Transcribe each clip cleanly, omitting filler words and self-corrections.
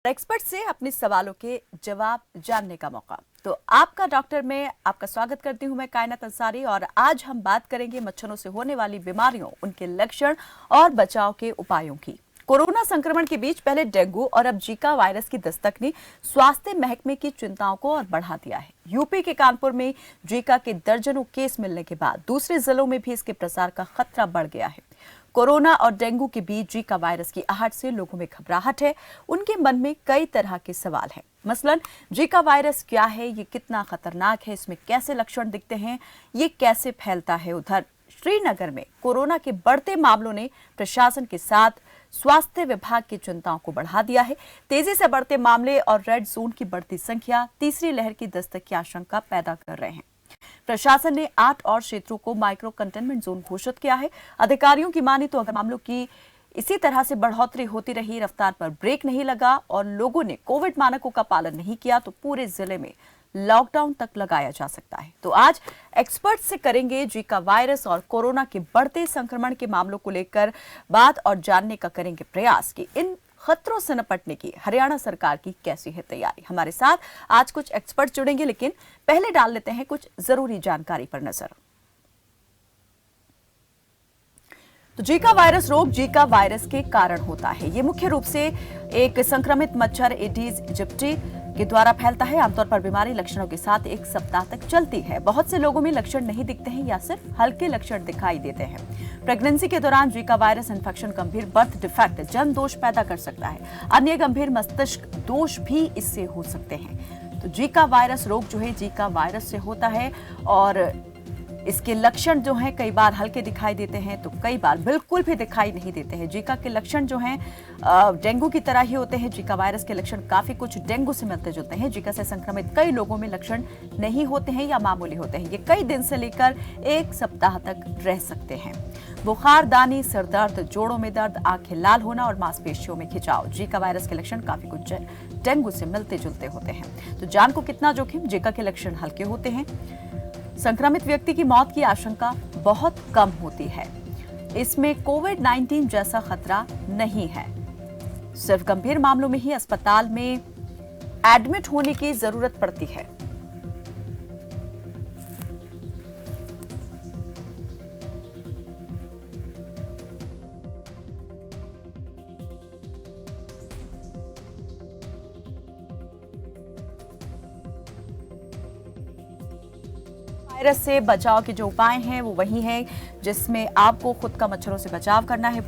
Expert से अपने सवालों के जवाब जानने का मौका। तो आपका डॉक्टर में आपका स्वागत करती हूं मैं कायनात अंसारी। और आज हम बात करेंगे मच्छरों से होने वाली बीमारियों, उनके लक्षण और बचाव के उपायों की। कोरोना संक्रमण के बीच पहले डेंगू और अब जीका वायरस की दस्तक ने स्वास्थ्य महकमे की चिंताओं को और बढ़ा दिया है। यूपी के कानपुर में जीका के दर्जनों केस मिलने के बाद दूसरे जिलों में भी इसके प्रसार का खतरा बढ़ गया है। कोरोना और डेंगू के बीच जीका वायरस की आहट से लोगों में घबराहट है। उनके मन में कई तरह के सवाल हैं। मसलन जीका वायरस क्या है, ये कितना खतरनाक है, इसमें कैसे लक्षण दिखते हैं, ये कैसे फैलता है। उधर श्रीनगर में कोरोना के बढ़ते मामलों ने प्रशासन के साथ स्वास्थ्य विभाग की चिंताओं को बढ़ा दिया है। तेजी से बढ़ते मामले और रेड जोन की बढ़ती संख्या तीसरी लहर की दस्तक की आशंका पैदा कर रहे हैं। प्रशासन ने 8 और क्षेत्रों को माइक्रो कंटेनमेंट जोन घोषित किया है। अधिकारियों की माने तो अगर मामलों की इसी तरह से बढ़ोतरी होती रही, रफ्तार पर ब्रेक नहीं लगा और लोगों ने कोविड मानकों का पालन नहीं किया तो पूरे जिले में लॉकडाउन तक लगाया जा सकता है। तो आज एक्सपर्ट से करेंगे जीका वायरस और कोरोना के बढ़ते संक्रमण के मामलों को लेकर बात और जानने का करेंगे प्रयास कि इन खतरों से निपटने की हरियाणा सरकार की कैसी है तैयारी। हमारे साथ आज कुछ एक्सपर्ट जुड़ेंगे, लेकिन पहले डाल लेते हैं कुछ जरूरी जानकारी पर नजर। तो जीका वायरस रोग जीका वायरस के कारण होता है। ये मुख्य रूप से एक संक्रमित मच्छर एडीज इजिप्टी के द्वारा फैलता है। आमतौर पर बीमारी लक्षणों के साथ 1 सप्ताह तक चलती है। बहुत से लोगों में लक्षण नहीं दिखते हैं या सिर्फ हल्के लक्षण दिखाई देते हैं। प्रेगनेंसी के दौरान जीका वायरस इन्फेक्शन गंभीर बर्थ डिफेक्ट, जन्म दोष पैदा कर सकता है। अन्य गंभीर मस्तिष्क दोष भी इससे हो सकते हैं। तो जीका वायरस रोग जो है जीका वायरस से होता है और इसके लक्षण जो हैं कई बार हल्के दिखाई देते हैं तो कई बार बिल्कुल भी दिखाई नहीं देते हैं। जीका के लक्षण जो हैं डेंगू की तरह ही होते हैं। जीका वायरस के लक्षण काफी कुछ डेंगू से मिलते जुलते हैं। जीका से संक्रमित कई लोगों में लक्षण नहीं होते हैं या मामूली होते हैं। ये कई दिन से लेकर 1 सप्ताह तक रह सकते हैं। बुखार, दानी, सिर दर्द, जोड़ों में दर्द, आंखें लाल होना और मांसपेशियों में खिंचाव, जीका वायरस के लक्षण काफी कुछ डेंगू से मिलते जुलते होते हैं। तो जान को कितना जोखिम, जीका के लक्षण हल्के होते हैं। संक्रमित व्यक्ति की मौत की आशंका बहुत कम होती है। इसमें कोविड-19 जैसा खतरा नहीं है। सिर्फ गंभीर मामलों में ही अस्पताल में एडमिट होने की जरूरत पड़ती है। वायरस से बचाव के जो उपाय हैं वो वही हैं जिसमें आपको खुद का मच्छरों से बचाव करना है।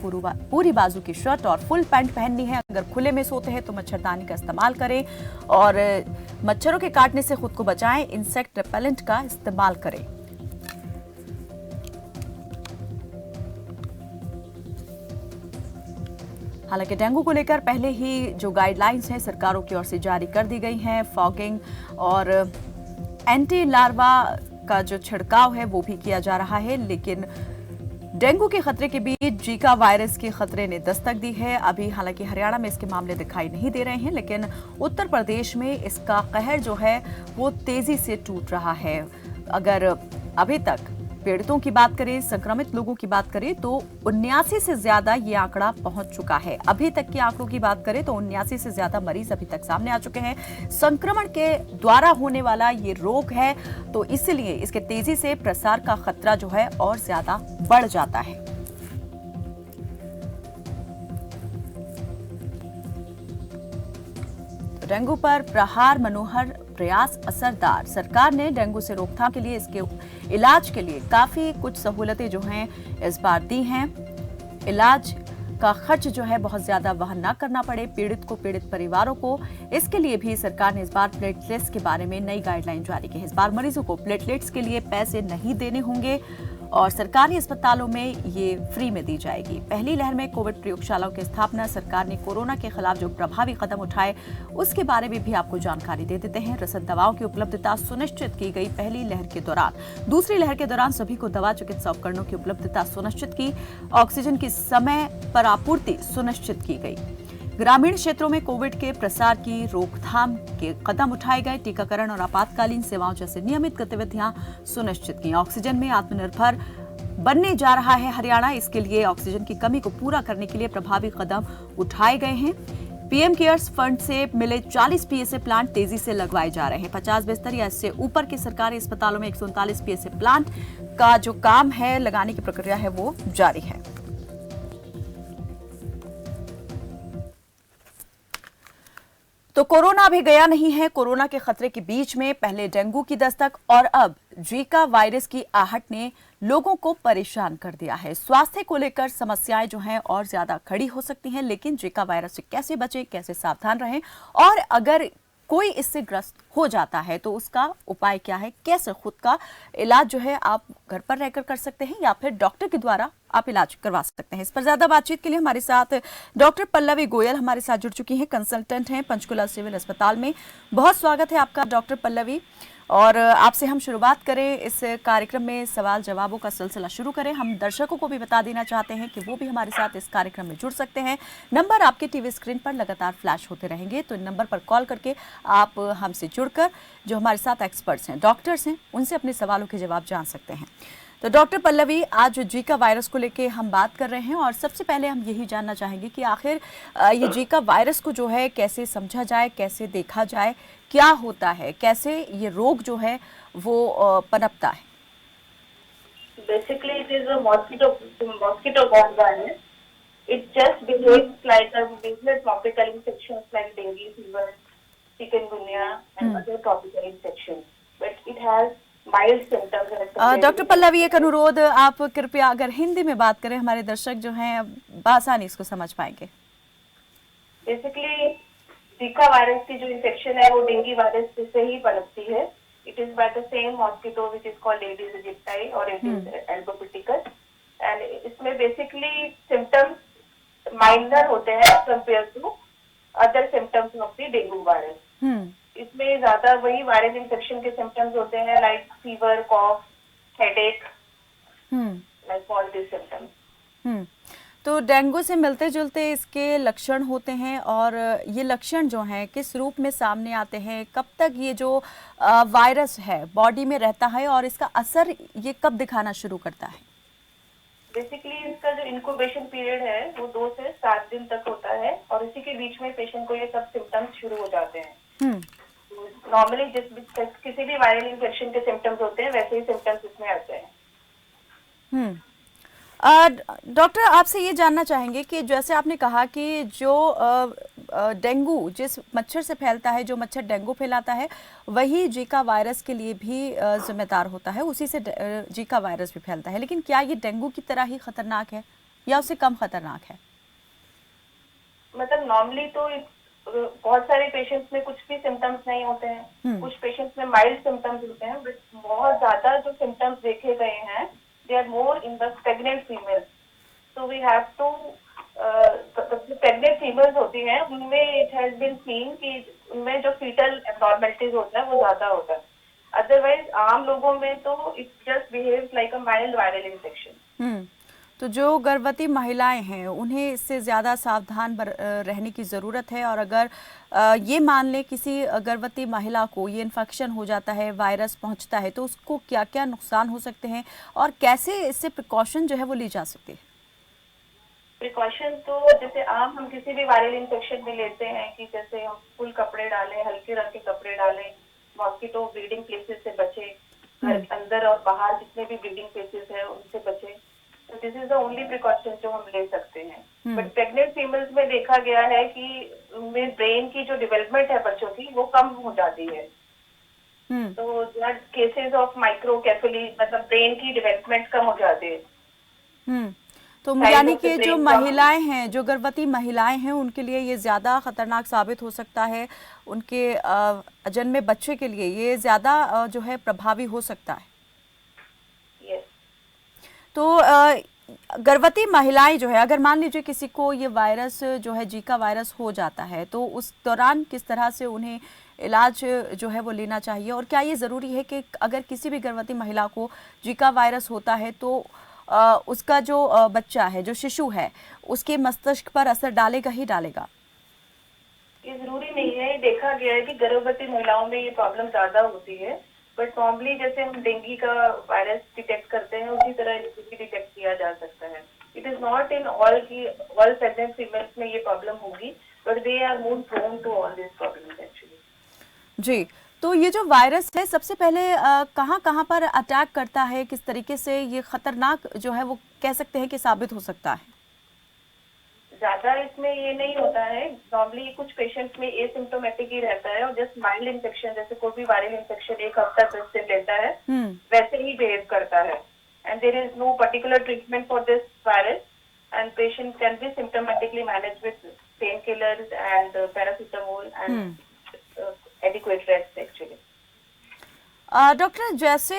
पूरी बाजू की शर्ट और फुल पैंट पहननी है। अगर खुले में सोते हैं तो मच्छरदानी का इस्तेमाल करें और मच्छरों के काटने से खुद को बचाएं। इंसेक्ट रिपेलेंट का इस्तेमाल करें। हालांकि डेंगू को लेकर पहले ही जो गाइडलाइंस हैं सरकारों की ओर से जारी कर दी गई हैं। फॉगिंग और एंटी लार्वा का जो छिड़काव है वो भी किया जा रहा है। लेकिन डेंगू के खतरे के बीच जीका वायरस के खतरे ने दस्तक दी है। अभी हालांकि हरियाणा में इसके मामले दिखाई नहीं दे रहे हैं, लेकिन उत्तर प्रदेश में इसका कहर जो है वो तेजी से टूट रहा है। अगर अभी तक पीड़ितों की बात करें, संक्रमित लोगों की बात करें तो 79 से ज्यादा ये आंकड़ा पहुंच चुका है। अभी तक के आंकड़ों की बात करें तो 79 से ज्यादा मरीज अभी तक सामने आ चुके हैं। संक्रमण के द्वारा होने वाला ये रोग है तो इसलिए इसके तेजी से प्रसार का खतरा जो है और ज्यादा बढ़ जाता है। डेंगू पर प्रहार मनोहर प्रयास असरदार। सरकार ने डेंगू से रोकथाम के लिए इसके इलाज के लिए काफी कुछ सहूलतें जो हैं इस बार दी हैं। इलाज का खर्च जो है बहुत ज्यादा वहन ना करना पड़े पीड़ित को, पीड़ित परिवारों को। इसके लिए भी सरकार ने इस बार प्लेटलेट्स के बारे में नई गाइडलाइन जारी की है। इस बार मरीजों को प्लेटलेट्स के लिए पैसे नहीं देने होंगे और सरकारी अस्पतालों में ये फ्री में दी जाएगी। पहली लहर में कोविड प्रयोगशालाओं की स्थापना, सरकार ने कोरोना के खिलाफ जो प्रभावी कदम उठाए उसके बारे में भी आपको जानकारी दे देते हैं। रसद दवाओं की उपलब्धता सुनिश्चित की गई पहली लहर के दौरान। दूसरी लहर के दौरान सभी को दवा, चिकित्सा उपकरणों की उपलब्धता सुनिश्चित की। ऑक्सीजन की समय पर आपूर्ति सुनिश्चित की गई। ग्रामीण क्षेत्रों में कोविड के प्रसार की रोकथाम के कदम उठाए गए। टीकाकरण और आपातकालीन सेवाओं जैसे नियमित गतिविधियां सुनिश्चित की। ऑक्सीजन में आत्मनिर्भर बनने जा रहा है हरियाणा। इसके लिए ऑक्सीजन की कमी को पूरा करने के लिए प्रभावी कदम उठाए गए हैं। पीएम केयर्स फंड से मिले 40 पीएसए प्लांट तेजी से लगवाए जा रहे हैं। 50 बिस्तर या इससे ऊपर के सरकारी अस्पतालों में 139 पीएसए प्लांट का जो काम है लगाने की प्रक्रिया है वो जारी है। तो कोरोना अभी गया नहीं है। कोरोना के खतरे के बीच में पहले डेंगू की दस्तक और अब जीका वायरस की आहट ने लोगों को परेशान कर दिया है। स्वास्थ्य को लेकर समस्याएं जो हैं और ज्यादा खड़ी हो सकती हैं, लेकिन जीका वायरस से कैसे बचें, कैसे सावधान रहें और अगर कोई इससे ग्रस्त हो जाता है तो उसका उपाय क्या है, कैसे खुद का इलाज जो है आप घर पर रहकर कर सकते हैं या फिर डॉक्टर के द्वारा आप इलाज करवा सकते हैं। इस पर ज्यादा बातचीत के लिए हमारे साथ डॉक्टर पल्लवी गोयल हमारे साथ जुड़ चुकी हैं, कंसल्टेंट हैं पंचकुला सिविल अस्पताल में। बहुत स्वागत है आपका डॉक्टर पल्लवी। और आपसे हम शुरुआत करें इस कार्यक्रम में सवाल जवाबों का सिलसिला शुरू करें। हम दर्शकों को भी बता देना चाहते हैं कि वो भी हमारे साथ इस कार्यक्रम में जुड़ सकते हैं। नंबर आपके टीवी स्क्रीन पर लगातार फ्लैश होते रहेंगे, तो इन नंबर पर कॉल करके आप हमसे जुड़कर जो हमारे साथ एक्सपर्ट्स हैं, डॉक्टर्स हैं, उनसे अपने सवालों के जवाब जान सकते हैं। तो डॉक्टर पल्लवी, आज जीका वायरस को लेके हम बात कर रहे हैं और सबसे पहले हम यही जानना चाहेंगे कि आखिर ये जीका वायरस को जो है कैसे समझा जाए, कैसे देखा जाए, क्या होता है, कैसे ये रोग जो है वो पनपता है। Basically, it is a mosquito-borne virus. It just behaves like a regular tropical infections like dengue fever, chikungunya, and other tropical infections. But it has mild symptoms. Doctor Pallavi, एक अनुरोध, आप कृपया अगर हिंदी में बात करें, हमारे दर्शक जो हैं आसानी इसको समझ पाएंगे। Basically, जीका वायरस की जो इन्फेक्शन है वो डेंगू वायरस से ही पनपती है। It is by the same mosquito which is called Aedes aegypti or Aedes albopictus, and इसमें basically symptoms minor होते हैं compared to other symptoms of the dengue virus. इसमें ज्यादा वही वायरल इन्फेक्शन के सिम्टम्स होते हैं like fever, cough, headache, like all this symptoms. तो डेंगू से मिलते जुलते इसके लक्षण होते हैं और ये लक्षण जो हैं किस रूप में सामने आते हैं, कब तक ये जो वायरस है बॉडी में रहता है और इसका असर ये कब दिखाना शुरू करता है? बेसिकली इसका जो इंक्यूबेशन पीरियड है वो 2 से 7 दिन तक होता है और इसी के बीच में पेशेंट को ये सब सिम्टम्स शुरू हो जाते हैं। नॉर्मली किसी भी वायरल इन्फेक्शन के सिम्टम्स होते हैं वैसे ही सिम्टम्स इसमें आते हैं। डॉक्टर, आपसे ये जानना चाहेंगे कि जैसे आपने कहा कि जो डेंगू जिस मच्छर से फैलता है, जो मच्छर डेंगू फैलाता है वही जीका वायरस के लिए भी जिम्मेदार होता है, उसी से जीका वायरस भी फैलता है, लेकिन क्या ये डेंगू की तरह ही खतरनाक है या उससे कम खतरनाक है? मतलब नॉर्मली तो बहुत सारे पेशेंट्स में कुछ भी सिम्टम्स नहीं होते हैं, कुछ पेशेंट्स में माइल्ड सिम्टम्स होते हैं, बट बहुत ज्यादा जो सिम्टम्स देखे गए हैं they are more in the pregnant females. So we have to जो pregnant females होती हैं उनमें it has been seen कि उनमें जो fetal abnormalities होता है वो ज्यादा होता है। Otherwise आम लोगों में तो it just behaves like a mild viral infection. तो जो गर्भवती महिलाएं हैं उन्हें इससे ज़्यादा सावधान रहने की ज़रूरत है और अगर ये मान लें किसी गर्भवती महिला को ये इन्फेक्शन हो जाता है, वायरस पहुंचता है, तो उसको क्या क्या नुकसान हो सकते हैं और कैसे इससे प्रिकॉशन जो है वो ली जा सकती है? प्रिकॉशन तो जैसे आम हम किसी भी वायरल इन्फेक्शन में लेते हैं कि जैसे हम फुल कपड़े डालें, हल्के रंग के कपड़े डालें, मॉस्किटो ब्रीडिंग प्लेसेस से बचे, घर अंदर और बाहर जितने भी ब्रीडिंग प्लेसेस है उनसे बचे। तो this is the only precaution जो हम ले सकते हैं। बट प्रेग्नेंट फीमेल्स में देखा गया है कि उनमें ब्रेन की जो डेवलपमेंट है बच्चों की वो कम हो जाती है। तो केसेस ऑफ माइक्रोकेफेली, मतलब ब्रेन की डेवलपमेंट कम हो जाती है। तो यानी कि जो महिलाएं हैं, जो गर्भवती महिलाएं हैं, उनके लिए ये ज्यादा खतरनाक साबित हो सकता है, उनके जन्मे बच्चे के लिए ये ज्यादा जो है प्रभावी हो सकता है। तो गर्भवती महिलाएं जो है, अगर मान लीजिए किसी को ये वायरस जो है जीका वायरस हो जाता है तो उस दौरान किस तरह से उन्हें इलाज जो है वो लेना चाहिए और क्या ये ज़रूरी है कि अगर किसी भी गर्भवती महिला को जीका वायरस होता है तो उसका जो बच्चा है, जो शिशु है, उसके मस्तिष्क पर असर डालेगा ही डालेगा? ये जरूरी नहीं है। देखा गया है कि गर्भवती महिलाओं में ये प्रॉब्लम ज्यादा होती है, बट नॉर्मली जैसे हम डेंगू का वायरस डिटेक्ट करते हैं उसी तरह इसको भी डिटेक्ट किया जा सकता है। It is not in all की ऑल प्रेग्नेंट फीमेल्स में ये प्रॉब्लम होगी, but they are more prone to all these problems actually. जी, तो ये जो वायरस है सबसे पहले कहाँ कहाँ पर अटैक करता है, किस तरीके से ये खतरनाक जो है वो कह सकते हैं कि साबित हो सकता है? ज्यादा इसमें ये नहीं होता है, नॉर्मली कुछ पेशेंट्स में एसिम्टोमेटिक ही रहता है और जस्ट माइल्ड इन्फेक्शन, जैसे कोई भी वायरल इन्फेक्शन 1 हफ्ता 10 दिन लेता है वैसे ही बिहेव करता है, and there is no particular treatment for this virus, and patient can be symptomatically manage with pain killers and paracetamol and adequate rest actually. Doctor, जैसे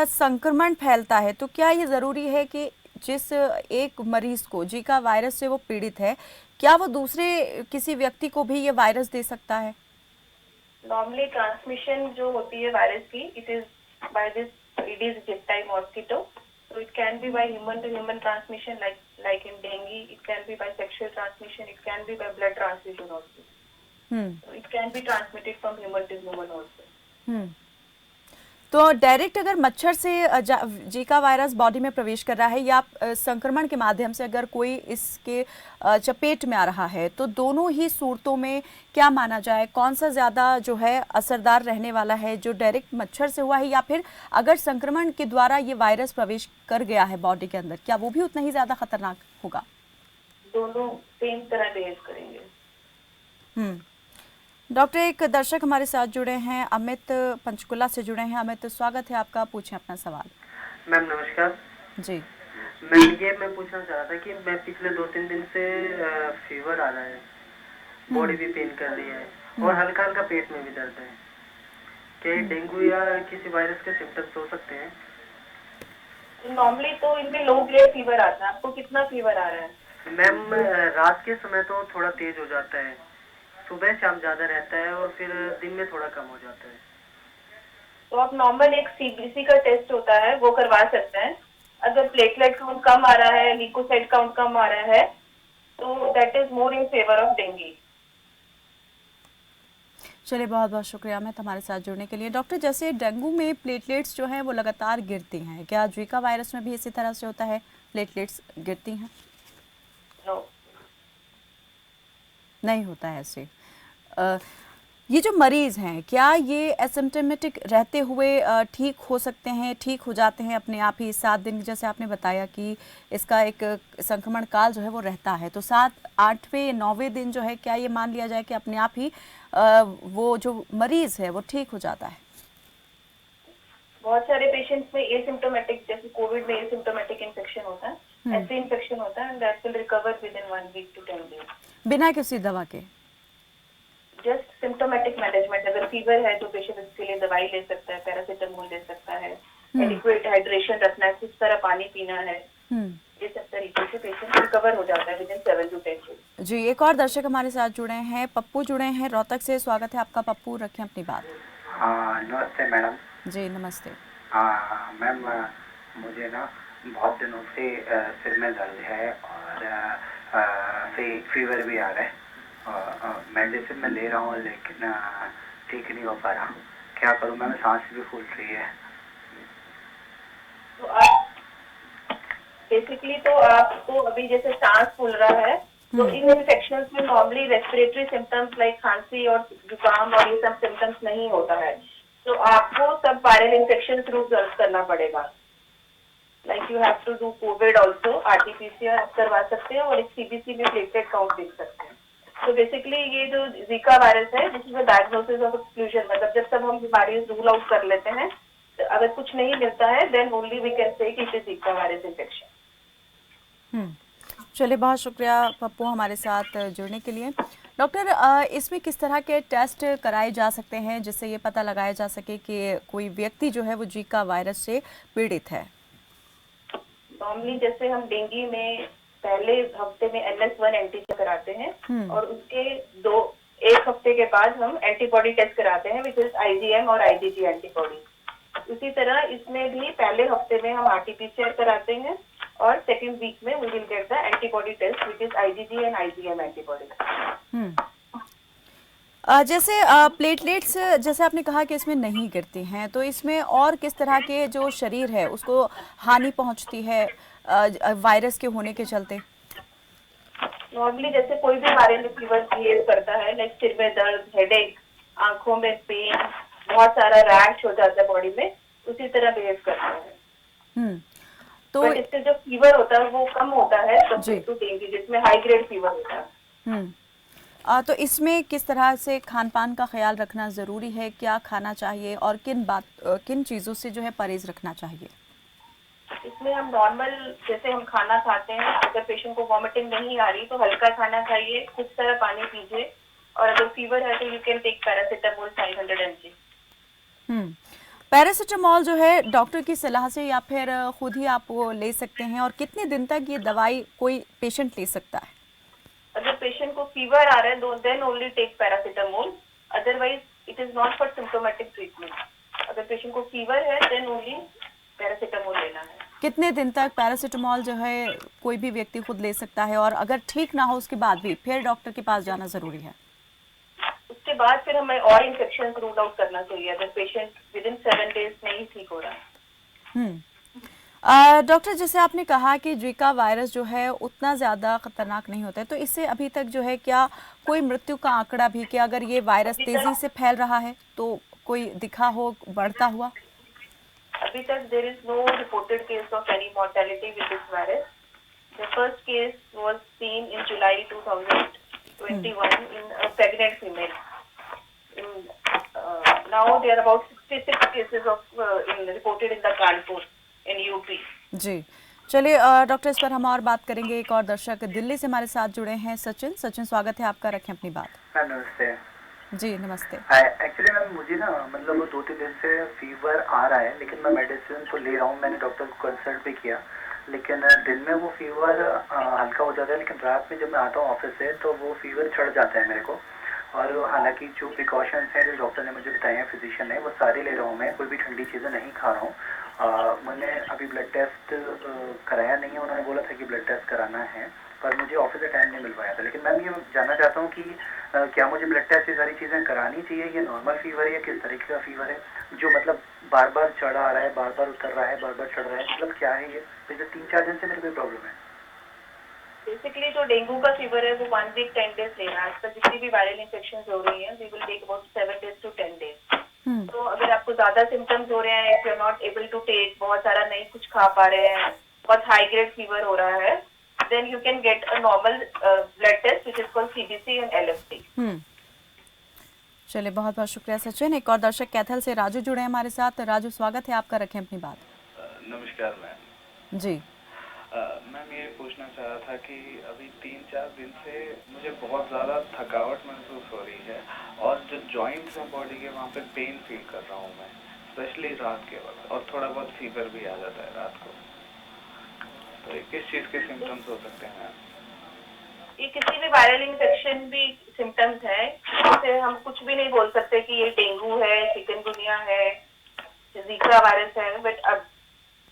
संक्रमण फैलता है तो क्या ये ज़रूरी है कि जिस एक मरीज को जीका वायरस से वो पीड़ित है, क्या वो दूसरे किसी व्यक्ति को भी ये वायरस दे सकता है? नॉर्मली ट्रांसमिशन जो होती है वायरस की, it is by this Aedes aegypti mosquito, so it can be by human to human transmission like in dengue, it can be by sexual transmission, it can be by blood transfusion also. So it can be transmitted from human to human also. तो direct अगर मच्छर से Zika virus body में प्रवेश कर रहा है या संक्रमण के माध्यम से अगर कोई इसके चपेट में आ रहा है, तो दोनों ही सूरतों में क्या माना जाए, कौन सा ज़्यादा जो है असरदार रहने वाला है, जो डायरेक्ट मच्छर से हुआ है या फिर अगर संक्रमण के द्वारा ये वायरस प्रवेश कर गया है बॉडी के अंदर, क्या वो भी उतना ही ज़्यादा खतरनाक होगा? दोनों सेम तरह बिहेव करेंगे। डॉक्टर, एक दर्शक हमारे साथ जुड़े हैं, अमित पंचकुला से जुड़े हैं। अमित, स्वागत है आपका, पूछें अपना सवाल। मैम नमस्कार जी। मैं पूछना चाह रहा था कि मैं पिछले 2-3 दिन से फीवर आ रहा है, बॉडी भी पेन कर रही है और हल्का हल्का पेट में भी दर्द है। क्या ये डेंगू या किसी वायरस के सिम्टम्स हो सकते हैं? नॉर्मली तो इनमें लो ग्रेड फीवर आता है। आपको कितना फीवर आ रहा है? मैम रात के समय तो थोड़ा तेज हो जाता है, सुबह शाम ज्यादा रहता है और फिर दिन में थोड़ा कम हो जाता है। तो आप नॉर्मल एक सीबीसी का टेस्ट होता है वो करवा सकते हैं। अगर प्लेटलेट काउंट कम आ रहा है, ल्यूकोसाइट काउंट कम आ रहा है, तो that is more in favour of dengue. चलिए, बहुत बहुत शुक्रिया अमित हमारे साथ जुड़ने के लिए। डॉक्टर, जैसे डेंगू में प्लेटलेट्स जो हैं वो लगातार गिरती हैं, क्या जीका वायरस में भी इसी तरह से होता है, प्लेटलेट्स गिरती हैं? नो, नहीं होता है ऐसे। ये जो मरीज हैं, क्या ये एसिम्प्टोमेटिक रहते हुए ठीक हो सकते हैं, ठीक हो जाते हैं अपने आप ही 7 दिन, जैसे आपने बताया कि इसका एक संक्रमण काल जो है वो रहता है, तो 7, 8वें 9वें दिन जो है क्या ये मान लिया जाए कि अपने आप ही वो जो मरीज है वो ठीक हो जाता है? बहुत सारे पेशेंट्स में एसिम्प्टोमेटिक, जैसे कोविड में एसिम्प्टोमेटिक इन्फेक्शन होता है, ऐसे इन्फेक्शन होता है, and that will recover within 1 week to 10 days बिना किसी दवा के। Just symptomatic management. अगर फीवर है तो पेशेंट इसके लिए दवाई ले सकता है, पैरासीटामोल ले सकता है, एडिक्वेट हाइड्रेशन रखना है, किस तरह पानी पीना है, ये सब तरीके से पेशेंट रिकवर हो जाता है विद इन 7 to 10 डेज। जी, एक और दर्शक हमारे साथ जुड़े हैं, पप्पू जुड़े हैं रोहतक से। स्वागत है आपका पप्पू, रखें अपनी बात। नमस्ते मैडम। जी नमस्ते। मैम मुझे ना बहुत दिनों से सिर में दर्द है और फीवर भी आ रहा है, मेडिसिन में ले रहा हूँ लेकिन ठीक नहीं हो पा रहा। क्या करूँ मैम? सांस भी फूल रही है। तो आप बेसिकली तो आपको अभी जैसे सांस फूल रहा है, तो इन इन्फेक्शंस में नॉर्मली रेस्पिरेटरी सिम्टम्स लाइक खांसी और जुकाम और ये सब सिम्टम्स नहीं होता है, तो आपको सब वायरल इन्फेक्शन थ्रू सर्च करना पड़ेगा। Like you have to do COVID also, RTPCR आप करवा सकते हैं और एक सीबीसी में प्लेटलेट काउंट देख सकते हैं। तो बेसिकली ये जो जीका वायरस है, this is a diagnosis of exclusion, मतलब जब तक हम बीमारी रूल आउट कर लेते हैं, तो अगर कुछ नहीं मिलता है then only we can say कि it is Zika virus infection. चलिए, बहुत शुक्रिया पप्पू हमारे साथ जुड़ने के लिए। डॉक्टर, इसमें किस तरह के टेस्ट कराए जा सकते हैं जिससे ये पता लगाया जा सके कि कोई व्यक्ति जो है वो जीका वायरस से पीड़ित है? नॉर्मली जैसे हम डेंगू में पहले हफ्ते में NS1 एंटीजन कराते हैं और उसके 1 हफ्ते के बाद हम एंटीबॉडी टेस्ट कराते हैं विच इज IgM और IgG एंटीबॉडी। उसी तरह इसमें भी पहले हफ्ते में हम RT-PCR कराते हैं और सेकेंड वीक में we will get the antibody test which is IgG and IgM antibody. जैसे प्लेटलेट्स, जैसे आपने कहा कि इसमें नहीं गिरती हैं, तो इसमें और किस तरह के जो शरीर है उसको हानि पहुंचती है वायरस के होने के चलते? नॉर्मली जैसे कोई भी वायरल फीवर बिहेव करता है, लाइक सिर में दर्द, हेडेक, आंखों में पेन, बहुत सारा रैश हो जाता है बॉडी में, उसी तरह बिहेव करता है। हम्म। तो बट इससे जो फीवर होता है वो कम होता है जी। कंपेयर टू डेंगू, जिसमें हाई ग्रेड फीवर होता है। हम्म। तो इसमें किस तरह से खान पान का ख्याल रखना ज़रूरी है, क्या खाना चाहिए और किन चीज़ों से जो है परहेज रखना चाहिए? इसमें हम नॉर्मल जैसे हम खाना खाते हैं, अगर पेशेंट को वॉमिटिंग नहीं आ रही तो हल्का खाना खाइए, खूब सारा पानी पीजिए, और अगर फीवर है तो you can take paracetamol 500 mg। Hmm. Paracetamol जो है डॉक्टर की सलाह से या फिर खुद ही आप वो ले सकते हैं, और कितने दिन तक ये दवाई कोई पेशेंट ले सकता है? अगर पेशेंट को फीवर आ रहा है then only take paracetamol, otherwise it is not for symptomatic treatment. अगर पेशेंट को फीवर है देन ओनली पैरासीटामोल लेना है। कितने दिन तक पैरासीटामोल जो है कोई भी व्यक्ति खुद ले सकता है, और अगर ठीक ना हो उसके बाद भी फिर डॉक्टर के पास जाना ज़रूरी है? उसके बाद फिर हमें और इन्फेक्शन रूल आउट करना चाहिए अगर पेशेंट विद इन 7 days नहीं ठीक हो रहा है। डॉक्टर, जैसे आपने कहा कि जीका वायरस जो है उतना ज़्यादा खतरनाक नहीं होता है, तो इससे अभी तक जो है क्या कोई मृत्यु का आंकड़ा भी, कि अगर ये वायरस तेज़ी से फैल रहा है तो कोई दिखा हो बढ़ता हुआ? अभी तक there is no reported case of any mortality with this virus. The first case was seen in July 2021 in a pregnant female. Now there are about 66 cases of reported in the Kanpur in UP. जी, चलिए doctor, इस पर हम और बात करेंगे। एक और दर्शक दिल्ली से हमारे साथ जुड़े हैं, सचिन, स्वागत है आपका, रखें अपनी बात। मैम नमस्ते। जी नमस्ते। एक्चुअली मैम मुझे ना मतलब 2-3 दिन से फीवर आ रहा है, लेकिन मैं मेडिसिन तो ले रहा हूँ, मैंने डॉक्टर को कंसल्ट भी किया, लेकिन दिन में वो फीवर हल्का हो जाता है, लेकिन रात में जब मैं आता हूँ ऑफिस से तो वो फीवर चढ़ जाता है मेरे को। और हालांकि जो प्रिकॉशंस हैं जो डॉक्टर ने मुझे बताए हैं, फिजिशियन ने, वो सारे ले रहा हूँ मैं, कोई भी ठंडी चीज़ें नहीं खा रहा हूँ। मैंने अभी ब्लड टेस्ट कराया नहीं है, उन्होंने बोला था कि ब्लड टेस्ट कराना है, पर मुझे ऑफिस से टाइम नहीं मिल पाया था। लेकिन मैम ये जानना चाहता हूँ कि क्या मुझे ब्लड टेस्ट ये सारी चीज़ें करानी चाहिए? ये नॉर्मल फीवर है या किस तरीके का फीवर है जो मतलब बार बार चढ़ आ रहा है, बार बार उतर रहा है, बार बार चढ़ रहा है, मतलब क्या है ये? पिछले 3-4 दिन से मेरे को प्रॉब्लम है। बेसिकली जो डेंगू का फीवर है वो 1 week 10 days लेना है। आजकल जितनी भी वायरल इन्फेक्शन हो रही है we will take about 7 days to 10 days। तो अगर आपको ज्यादा सिम्टम्स हो रहे हैं, if you are not able to take, बहुत सारा नहीं कुछ खा पा रहे हैं, बहुत हाई ग्रेड फीवर हो रहा है, then you can get a normal blood test which is called CBC and LFT। चलिए, बहुत बहुत शुक्रिया सचिन। एक और दर्शक कैथल से राजू जुड़े हैं हमारे साथ। राजू, स्वागत है आपका, रखें अपनी बात। नमस्कार मैम। जी मैम ये पूछना चाह रहा था कि अभी 3-4 दिन से मुझे बहुत ज़्यादा थकावट महसूस हो रही है, और जो जॉइंट्स हैं बॉडी के वहाँ पे पेन फील कर रहा हूँ मैं, स्पेशली रात के वक्त, और थोड़ा बहुत फीवर भी आ जाता है रात को। तो ये किस चीज़ के सिम्टम्स हो सकते हैं मैम? ये किसी भी वायरल इन्फेक्शन भी सिम्टम्स है, जैसे हम कुछ भी नहीं बोल सकते कि ये डेंगू है, चिकनगुनिया है, जीका वायरस है, बट अब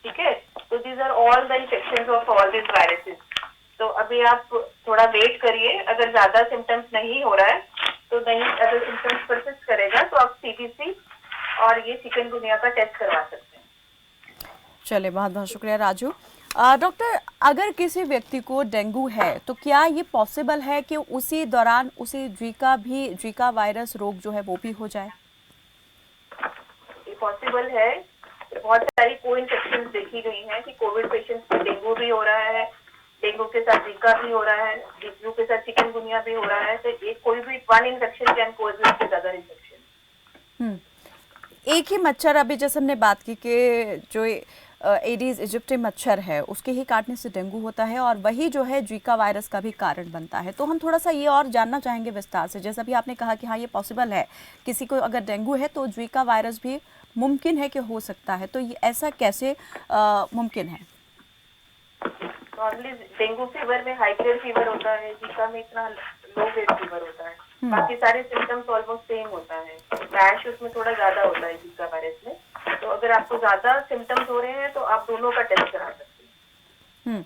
ठीक है, तो these are all the infections of all this viruses. तो अभी आप थोड़ा वेट करिए, अगर ज्यादा सिम्टम्स नहीं हो रहा है तो नहीं, अगर सिम्टम्स परसिस्ट करेगा तो आप CBC और ये चिकनगुनिया का टेस्ट करवा सकते हैं। चलिए, बहुत बहुत शुक्रिया राजू। डॉक्टर, अगर किसी व्यक्ति को डेंगू है तो क्या ये पॉसिबल है कि उसी दौरान उसे जीका वायरस रोग जो है वो भी हो जाए? ये पॉसिबल है। बहुत सारी को इन्फेक्शन देखी गई हैं कि कोविड पेशेंट्स को डेंगू भी हो रहा है, डेंगू के साथ जीका भी हो रहा है, डेंगू के साथ चिकनगुनिया भी हो रहा है। तो एक कोई भी one infection can cause with other infection. एक ही मच्छर, अभी जैसे हमने बात की कि जो एडीज इजिप्टी मच्छर है उसके ही काटने से डेंगू होता है, और वही जो है जीका वायरस का भी कारण बनता है। तो हम थोड़ा सा ये और जानना चाहेंगे विस्तार से, जैसा भी आपने कहा कि हाँ ये पॉसिबल है, किसी को अगर डेंगू है तो जीका वायरस भी मुमकिन है कि हो सकता है, तो ये ऐसा कैसे मुमकिन है? नॉर्मली डेंगू फीवर में हाई ग्रेड फीवर होता है, जीका में इतना लो ग्रेड फीवर होता है, बाकी सारे सिम्टम्स ऑलमोस्ट सेम होता है। रैश उसमें थोड़ा ज्यादा होता है जीका वायरस में। तो अगर आपको ज्यादा सिम्टम्स हो रहे हैं तो आप दोनों का टेस्ट करा सकते हैं।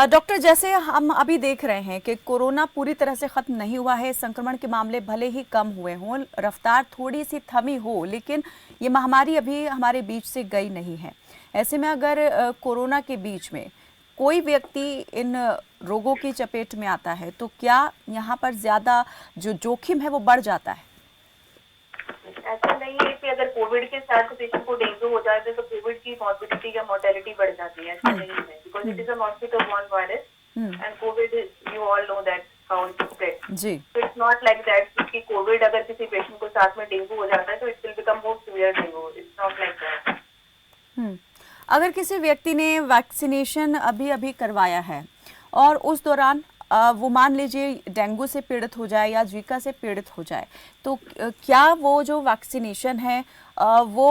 डॉक्टर, जैसे हम अभी देख रहे हैं कि कोरोना पूरी तरह से खत्म नहीं हुआ है, संक्रमण के मामले भले ही कम हुए हों, रफ्तार थोड़ी सी थमी हो, लेकिन ये महामारी अभी हमारे बीच से गई नहीं है। ऐसे में अगर कोरोना के बीच में कोई व्यक्ति इन रोगों की चपेट में आता है, तो क्या यहाँ पर ज्यादा जो जोखिम है वो बढ़ जाता है? ऐसा नहीं है कि अगर कोविड के साथ पेशेंट को डेंगू हो जाए तो कोविड की मॉर्बिडिटी या मोर्टेलिटी बढ़ जाती है, ऐसा नहीं है, because it is a mosquito borne virus and covid you all know that how it spread. जी। तो इट्स नॉट लाइक दैट कि कोविड अगर किसी पेशेंट को साथ में डेंगू हो जाता है तो it will become more severe dengue, it's not like that. अगर किसी व्यक्ति ने वैक्सीनेशन अभी अभी करवाया है और उस दौरान वो मान लीजिए डेंगू से पीड़ित हो जाए या जीका से पीड़ित हो जाए, तो क्या वो जो वैक्सीनेशन है वो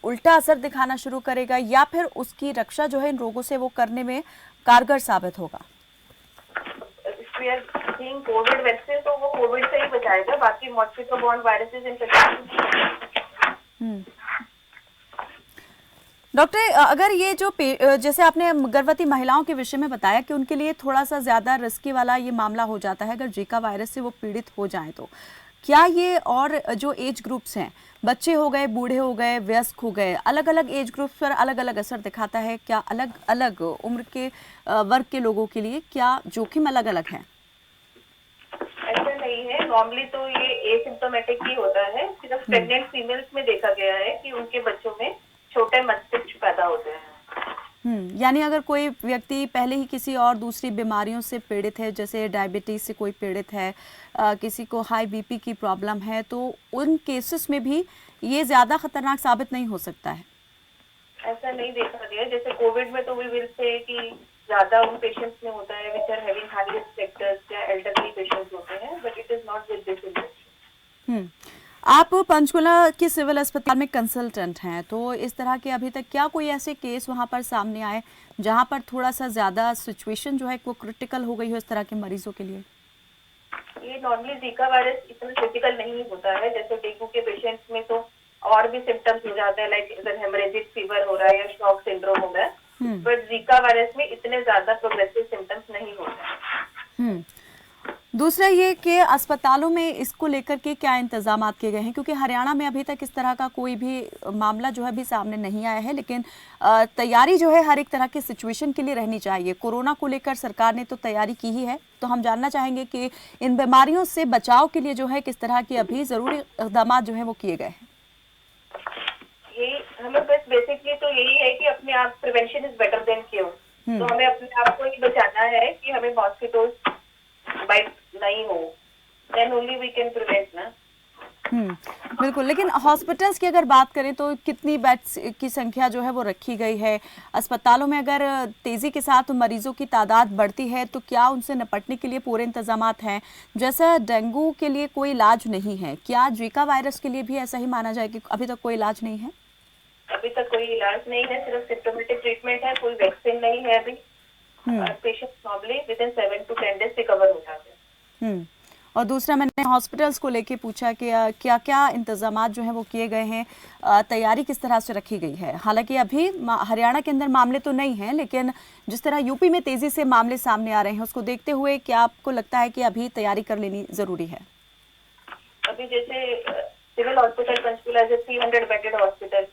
उल्टा असर दिखाना शुरू करेगा या फिर उसकी रक्षा जो है इन रोगों से वो करने में कारगर साबित होगा? कोविड वैक्सीन तो वो कोविड से ही बचाएगा, बाकी mosquito borne viruses infection. Doctor, अगर ये जो जैसे आपने गर्भवती महिलाओं के विषय में बताया कि उनके लिए थोड़ा सा ज़्यादा रिस्की वाला ये मामला हो जाता है अगर जीका वायरस से वो पीड़ित हो जाएं, तो क्या ये और जो एज ग्रुप्स हैं, बच्चे हो गए, बूढ़े हो गए, वयस्क हो गए, अलग अलग एज ग्रुप्स पर अलग अलग असर दिखाता है? क्या अलग अलग उम्र के वर्ग के लोगों के लिए क्या जोखिम अलग अलग है? ऐसा नहीं है, नॉर्मली तो ये एसिम्प्टोमेटिक ही होता है, सिर्फ प्रेग्नेंट फीमेल्स में देखा गया है कि उनके बच्चों में छोटे मस्तिष्क पैदा होते हैं। यानी अगर कोई व्यक्ति पहले ही किसी और दूसरी बीमारियों से पीड़ित है, जैसे डायबिटीज से कोई पीड़ित है, किसी को हाई बीपी की प्रॉब्लम है, तो उन केसेस में भी ये ज्यादा खतरनाक साबित नहीं हो सकता है? ऐसा नहीं देखा गया, जैसे कोविड में तो वी विल से कि ज्यादा उन पेशेंट्स में होता है which are having high risk factors या एल्डरली पेशेंट्स होते हैं, but it is not with this infection. आप पंचकुला के सिविल अस्पताल में कंसल्टेंट हैं, तो इस तरह के अभी तक क्या कोई ऐसे केस वहां पर सामने आए जहां पर थोड़ा सा ज्यादा सिचुएशन जो है वो क्रिटिकल हो गई हो इस तरह के मरीजों के लिए? ये नॉर्मली जीका वायरस इतना क्रिटिकल नहीं होता है, जैसे डेंगू के पेशेंट्स में तो और भी सिम्टम्स हो जाते हैं, लाइक अगर हेमरेजिक फीवर हो रहा है या शॉक सिंड्रोम हो रहा है, बट जीका वायरस में इतने ज्यादा प्रोग्रेसिव सिम्टम्स नहीं होते हैं। दूसरा ये कि अस्पतालों में इसको लेकर के क्या इंतजाम किए गए हैं, क्योंकि हरियाणा में अभी तक इस तरह का कोई भी मामला जो है अभी सामने नहीं आया है, लेकिन तैयारी जो है हर एक तरह के सिचुएशन के लिए रहनी चाहिए। कोरोना को लेकर सरकार ने तो तैयारी की ही है, तो हम जानना चाहेंगे कि इन बीमारियों से बचाव के लिए जो है किस तरह के अभी जरूरी इक़दाम जो है वो किए गए हैं। यही हमें बस बेसिकली तो यही है कि अपने आप prevention is better than cure, तो हमें अपने आप को ही बचाना है कि हमें मॉस्किटोज बाइट नहीं हो, then only we can prevent ना। बिल्कुल, लेकिन हॉस्पिटल्स की अगर बात करें तो कितनी बेड्स की संख्या जो है वो रखी गई है? अस्पतालों में अगर तेजी के साथ मरीजों की तादाद बढ़ती है तो क्या उनसे निपटने के लिए पूरे इंतजामात हैं? जैसा डेंगू के लिए कोई इलाज नहीं है, क्या जीका वायरस के लिए भी ऐसा ही माना जाए कि अभी तक कोई इलाज नहीं है? अभी तक कोई इलाज नहीं है, सिर्फ सिम्प्टोमेटिक ट्रीटमेंट है, कोई वैक्सीन नहीं है अभी। Patient normally with in 7 to 10 days recover हो जाते हैं। और दूसरा, मैंने हॉस्पिटल्स को लेके पूछा कि क्या क्या इंतजामात जो हैं वो किए गए हैं, तैयारी किस तरह से रखी गई है? हालांकि अभी हरियाणा के अंदर मामले तो नहीं हैं, लेकिन जिस तरह यूपी में तेजी से मामले सामने आ रहे हैं उसको देखते हुए क्या आपको लगता है कि अभी तैयारी कर लेनी जरूरी है? अभी जैसे civil hospital Panchkula is 300 bedded hospital,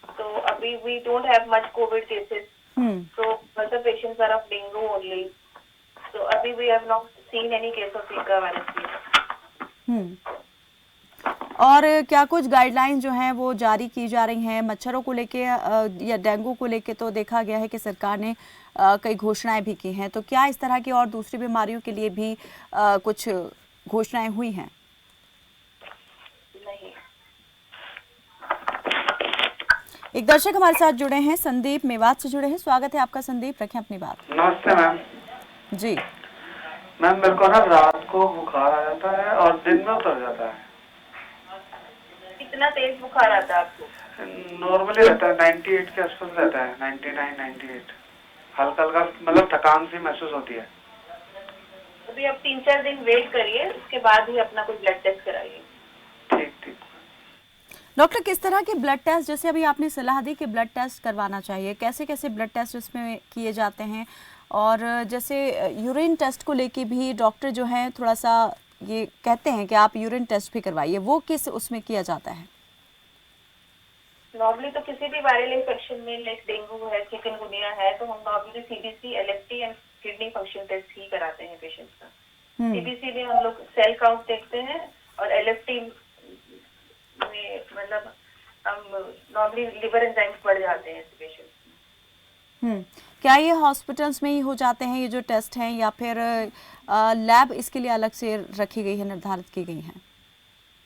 तो अभी we don't have much COVID cases, so all the patients are of dengue only, so अभी we have not seen any case of Zika virus। और क्या कुछ गाइडलाइंस जो हैं वो जारी की जा रही हैं मच्छरों को लेके या डेंगू को लेके? तो देखा गया है कि सरकार ने कई घोषणाएं भी की हैं, तो क्या इस तरह की और दूसरी बीमारियों के लिए भी कुछ घोषणाएं हुई हैं? नहीं। एक दर्शक हमारे साथ जुड़े हैं, संदीप मेवात से जुड़े हैं। स्वागत है आपका संदीप, रखें अपनी बात। नमस्ते मैम। जी मैम, मेरे को ना रात को बुखार आ जाता है और दिन में उतर जाता है। कितना तेज बुखार आता है आपको? नॉर्मली रहता है, 98 के आसपास रहता है, 99 98। हल्का हल्का मतलब थकान सी महसूस होती है। अभी आप 3-4 दिन वेट करिए, उसके बाद ही अपना कोई ब्लड टेस्ट कराइए। ठीक ठीक। डॉक्टर, किस तरह के ब्लड टेस्ट, जैसे अभी आपने सलाह दी कि ब्लड टेस्ट करवाना चाहिए, कैसे कैसे ब्लड टेस्ट इसमें किए जाते हैं? और जैसे यूरिन टेस्ट को लेके भी डॉक्टर जो हैं थोड़ा सा ये कहते हैं कि आप यूरिन टेस्ट भी करवाइए, वो किस उसमें किया जाता है? नॉर्मली तो किसी भी वायरल इन्फेक्शन में लाइक डेंगू है, चिकनगुनिया है, तो हम normally CBC, LFT and kidney function test ही कराते हैं पेशेंट्स का। हम्म। सीबीसी में हम लोग सेल काउंट देखते हैं और एलएफटी में मतलब हम नॉर्मली लिवर एंजाइम्स बढ़ जाते हैं पेशेंट्स में। क्या ये हॉस्पिटल्स में ही हो जाते हैं ये जो टेस्ट हैं, या फिर लैब इसके लिए अलग से रखी गई है, निर्धारित की गई हैं?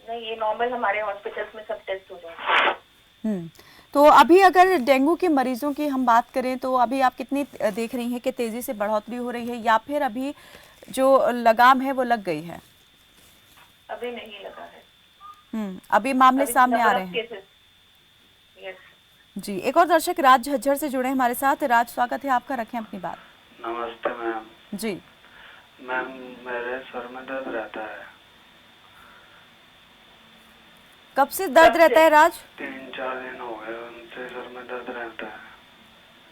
नहीं, ये नॉर्मल हमारे हॉस्पिटल्स में सब टेस्ट हो जाते हैं। तो अभी अगर डेंगू के मरीजों की हम बात करें तो अभी आप कितनी देख रही हैं कि तेजी से बढ़ोतरी हो रही है, या फिर अभी जो लगाम है वो लग गई है? अभी नहीं लगा है। अभी मामले अभी सामने आ number रहे of हैं। cases- Yes. जी, एक और दर्शक राज झज्जर से जुड़े हैं हमारे साथ। राज, स्वागत है आपका, रखें अपनी बात। नमस्ते मैम। जी मैम, मेरे सर में दर्द रहता है। कब से दर्द रहता है राज? 3-4 दिन हो गए उनसे सर में दर्द रहता है।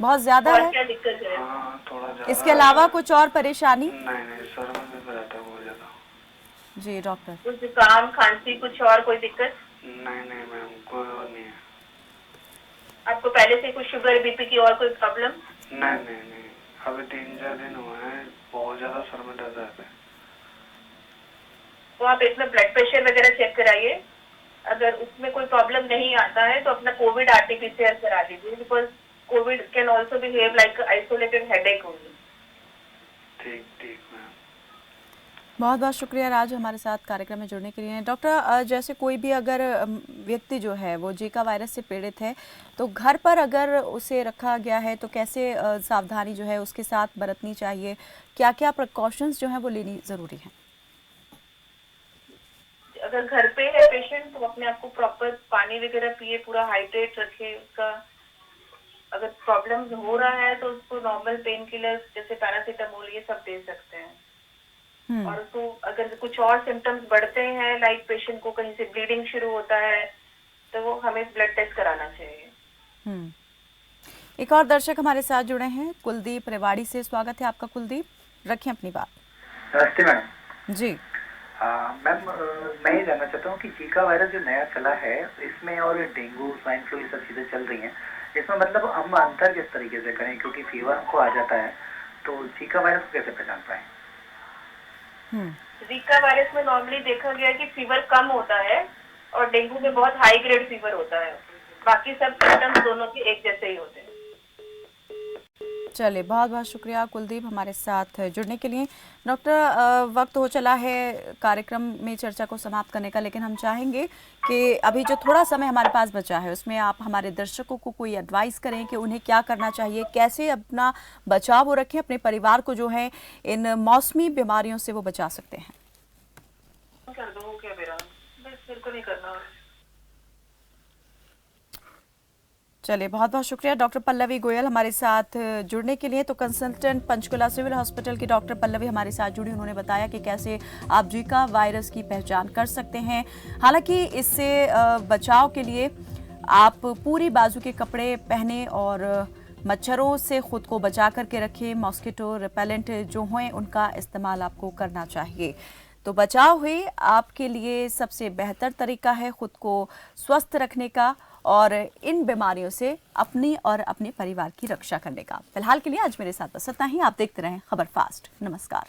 बहुत ज्यादा और है? क्या दिक्कत है? हाँ, थोड़ा ज्यादा। इसके अलावा कुछ और परेशानी? नहीं, सर में दर्द रहता है बहुत ज्यादा। जी डॉक्टर। कुछ जुकाम, खांसी, कुछ और कोई दिक्कत? नहीं मैम, कोई और नहीं है। आपको पहले से कुछ शुगर बीपी की और कोई प्रॉब्लम? नहीं, अभी 3-4 दिन हुए हैं, बहुत ज्यादा सर में दर्द रहता है। तो आप इसमें ब्लड प्रेशर वगैरह चेक कराइए। अगर उसमें कोई प्रॉब्लम नहीं आता है तो अपना कोविड आरटीपीसीआर करा लीजिए, because Covid can also behave like isolated headache only. ठीक मैम। बहुत बहुत शुक्रिया राज हमारे साथ कार्यक्रम में जुड़ने के लिए। डॉक्टर, जैसे कोई भी अगर व्यक्ति जो है वो जीका वायरस से पीड़ित है तो घर पर अगर उसे रखा गया है तो कैसे सावधानी जो है उसके साथ बरतनी चाहिए, क्या क्या प्रिकॉशंस जो हैं वो लेनी ज़रूरी है? अगर घर पे है पेशेंट तो अपने आप को प्रॉपर पानी वगैरह पिए, पूरा हाइड्रेट रखे उसका। अगर प्रॉब्लम हो रहा है तो उसको नॉर्मल पेन किलर जैसे पैरासीटामोल ये सब दे सकते हैं। और उसको अगर कुछ और सिम्टम्स बढ़ते हैं, लाइक पेशेंट को कहीं से ब्लीडिंग शुरू होता है, तो वो हमें ब्लड टेस्ट कराना चाहिए। एक और दर्शक हमारे साथ जुड़े हैं, कुलदीप रेवाड़ी से। स्वागत है आपका कुलदीप, रखें अपनी बात। नमस्ते मैम। जी मैम, मैं ये जानना चाहता हूँ कि जीका वायरस जो नया चला है इसमें, और डेंगू, स्वाइन फ्लू ये सब चीज़ें चल रही हैं, इसमें मतलब हम अंतर किस तरीके से करें? क्योंकि फीवर हमको आ जाता है, तो जीका वायरस को कैसे पहचान पाएं? जीका वायरस में नॉर्मली देखा गया कि फीवर कम होता है और डेंगू में बहुत हाई ग्रेड फीवर होता है। बाकी सब सिम्टम्स दोनों के एक जैसे ही होते हैं। चलिए, बहुत बहुत शुक्रिया कुलदीप हमारे साथ जुड़ने के लिए। डॉक्टर, वक्त हो चला है कार्यक्रम में चर्चा को समाप्त करने का, लेकिन हम चाहेंगे कि अभी जो थोड़ा समय हमारे पास बचा है उसमें आप हमारे दर्शकों को कोई एडवाइस करें कि उन्हें क्या करना चाहिए, कैसे अपना बचाव वो रखें, अपने परिवार को जो है इन मौसमी बीमारियों से वो बचा सकते हैं। कर दो क्या मेरा, बस मेरे को नहीं करना। चलिए, बहुत बहुत शुक्रिया डॉक्टर पल्लवी गोयल हमारे साथ जुड़ने के लिए। तो कंसल्टेंट पंचकुला सिविल हॉस्पिटल की डॉक्टर पल्लवी हमारे साथ जुड़ी, उन्होंने बताया कि कैसे आप जीका वायरस की पहचान कर सकते हैं। हालांकि इससे बचाव के लिए आप पूरी बाजू के कपड़े पहने और मच्छरों से खुद को बचा करके रखें। मॉस्किटो रिपेलेंट जो हैं उनका इस्तेमाल आपको करना चाहिए। तो बचाव ही आपके लिए सबसे बेहतर तरीका है खुद को स्वस्थ रखने का और इन बीमारियों से अपनी और अपने परिवार की रक्षा करने का। फिलहाल के लिए आज मेरे साथ बस इतना ही। आप देखते रहें खबर फास्ट। नमस्कार।